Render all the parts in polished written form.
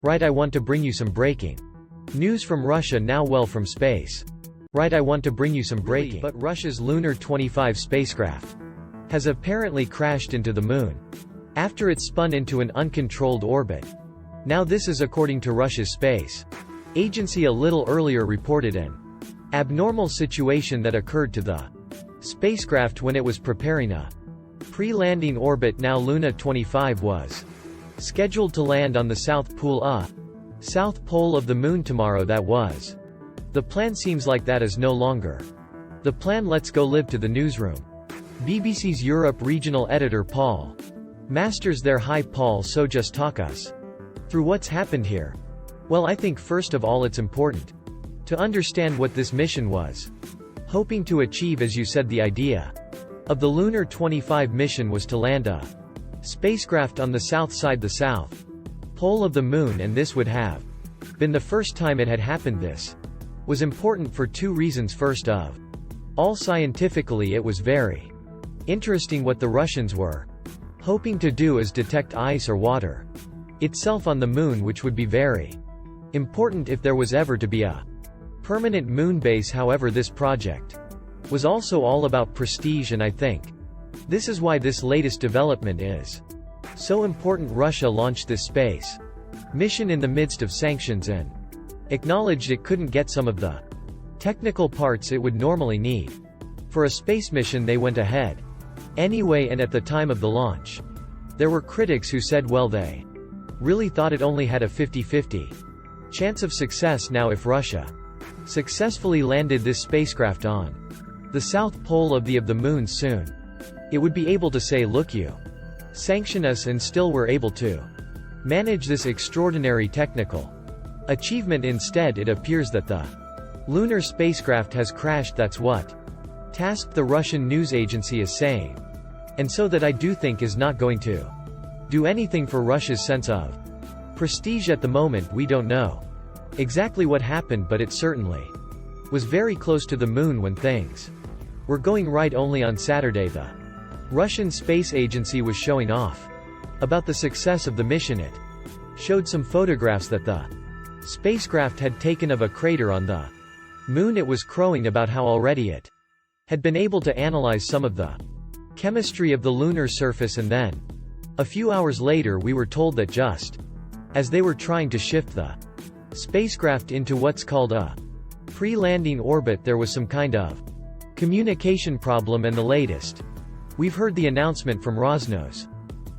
Right, I want to bring you some breaking news from Russia now. Well, from space. Right, I want to bring you some breaking. But Russia's Lunar 25 spacecraft has apparently crashed into the moon after it spun into an uncontrolled orbit. Now this is according to Russia's space agency. A little earlier reported an abnormal situation that occurred to the spacecraft when it was preparing a pre-landing orbit. Now Luna 25 was scheduled to land on the south pole of the moon tomorrow. That was the plan. Seems like that is no longer the plan. Let's go live to the newsroom. BBC's Europe regional editor Paul Masters there. Hi Paul, so just talk us through what's happened here. Well, I think first of all it's important to understand what this mission was hoping to achieve. As you said, the idea of the Lunar 25 mission was to land a spacecraft on the south side, the south pole of the moon, and this would have been the first time it had happened. This was important for two reasons. First of all, scientifically it was very interesting. What the Russians were hoping to do is detect ice or water itself on the moon, which would be very important if there was ever to be a permanent moon base. However, this project was also all about prestige, and I think this is why this latest development is so important. Russia launched this space mission in the midst of sanctions and acknowledged it couldn't get some of the technical parts it would normally need for a space mission. They went ahead anyway, and at the time of the launch, there were critics who said, well, they really thought it only had a 50-50 chance of success. Now, if Russia successfully landed this spacecraft on the south pole of the moon soon, it would be able to say, look, you sanction us, and still we're able to manage this extraordinary technical achievement. Instead, it appears that the lunar spacecraft has crashed. That's what task the Russian news agency is saying, and so that I do think is not going to do anything for Russia's sense of prestige at the moment. We don't know exactly what happened, but it certainly was very close to the moon when things were going right. Only on Saturday, the Russian space agency was showing off about the success of the mission. It showed some photographs that the spacecraft had taken of a crater on the moon. It was crowing about how already it had been able to analyze some of the chemistry of the lunar surface, and then a few hours later we were told that just as they were trying to shift the spacecraft into what's called a pre-landing orbit, there was some kind of communication problem. And the latest we've heard, the announcement from Roskosmos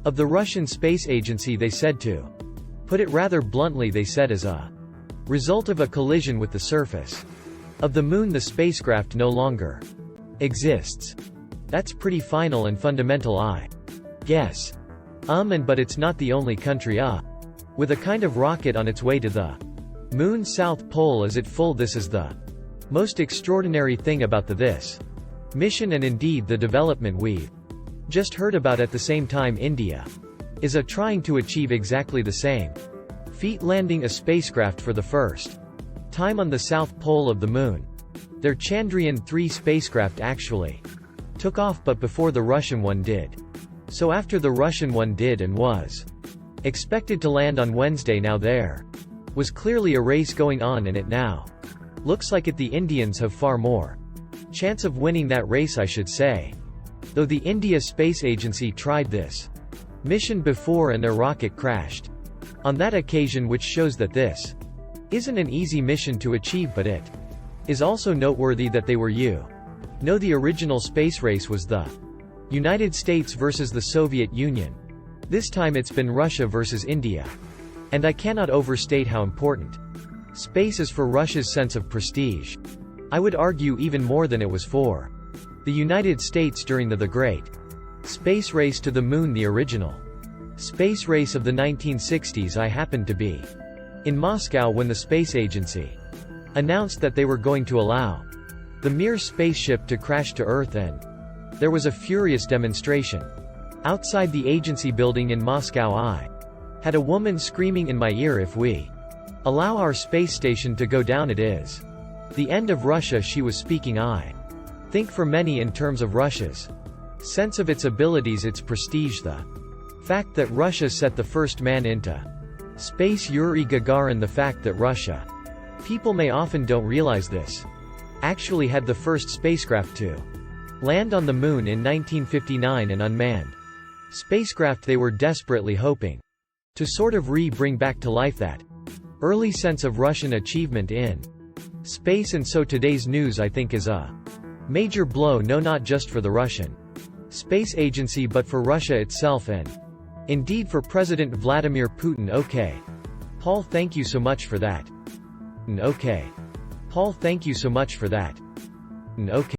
of the Russian space agency, they said, to put it rather bluntly, they said as a result of a collision with the surface of the moon, the spacecraft no longer exists. That's pretty final and fundamental, I guess. But it's not the only country with a kind of rocket on its way to the moon's south pole. Is it full? This is the most extraordinary thing about this mission, and indeed the development we've just heard about. At the same time, India is trying to achieve exactly the same feat, landing a spacecraft for the first time on the south pole of the moon. Their Chandrayaan-3 spacecraft actually took off, but before the Russian one did. So after the Russian one did and was expected to land on Wednesday, now there was clearly a race going on, and it now looks like the Indians have far more chance of winning that race, I should say. Though the India Space Agency tried this mission before and their rocket crashed on that occasion, which shows that this isn't an easy mission to achieve. But it is also noteworthy that they were the original space race was the United States versus the Soviet Union. This time it's been Russia versus India. And I cannot overstate how important space is for Russia's sense of prestige. I would argue even more than it was for the United States during the Great Space Race to the Moon, the original space race of the 1960s. I happened to be in Moscow when the space agency announced that they were going to allow the Mir spaceship to crash to Earth, and there was a furious demonstration outside the agency building in Moscow. I had a woman screaming in my ear, if we allow our space station to go down, it is the end of Russia. She was speaking, I think, for many in terms of Russia's sense of its abilities, its prestige, the fact that Russia set the first man into Space Yuri Gagarin. The fact that Russia, people may often don't realize this, actually had the first spacecraft to land on the moon in 1959, an unmanned spacecraft they were desperately hoping to sort of bring back to life that early sense of Russian achievement in space. And so today's news, I think, is a major blow, no, not just for the Russian Space Agency but for Russia itself and indeed for President Vladimir Putin. Okay, Paul, thank you so much for that. Okay, Paul, thank you so much for that. Okay.